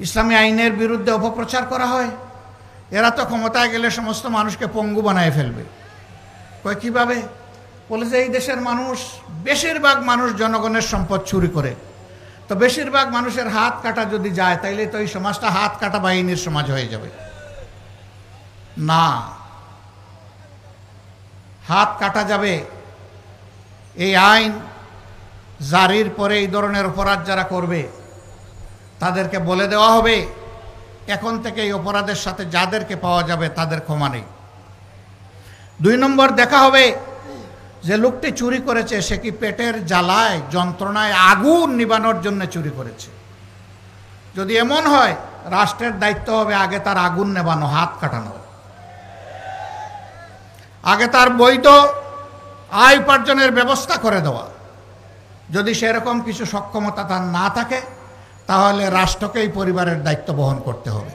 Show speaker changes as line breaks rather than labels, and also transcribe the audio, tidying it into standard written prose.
ইসলামী আইনের বিরুদ্ধে অপপ্রচার করা হয়। এরা তো ক্ষমতায় গেলে সমস্ত মানুষকে পঙ্গু বানায় ফেলবে। কয় কীভাবে? বলে যে এই দেশের মানুষ, বেশিরভাগ মানুষ জনগণের সম্পদ চুরি করে, তো বেশিরভাগ মানুষের হাত কাটা যদি যায় তাইলে তো এই সমাজটা হাত কাটা বাহিনীর সমাজ হয়ে যাবে। না, হাত কাটা যাবে। এই আইন জারির পরে এই ধরনের অপরাধ যারা করবে তাদেরকে বলে দেওয়া হবে এখন থেকে এই অপরাধের সাথে যাদেরকে পাওয়া যাবে তাদের ক্ষমা নেই। 2 নম্বর দেখা হবে যে লোকটি চুরি করেছে সে কি পেটের জ্বালায় যন্ত্রণায় আগুন নিবানোর জন্য চুরি করেছে। যদি এমন হয় রাষ্ট্রের দায়িত্ব হবে আগে তার আগুন নেবানো, হাত কাটানো, আগে তার বৈধ আয় উপার্জনের ব্যবস্থা করে দেওয়া। যদি সেরকম কিছু সক্ষমতা তার না থাকে তাহলে রাষ্ট্রকেই পরিবারের দায়িত্ব বহন করতে হবে।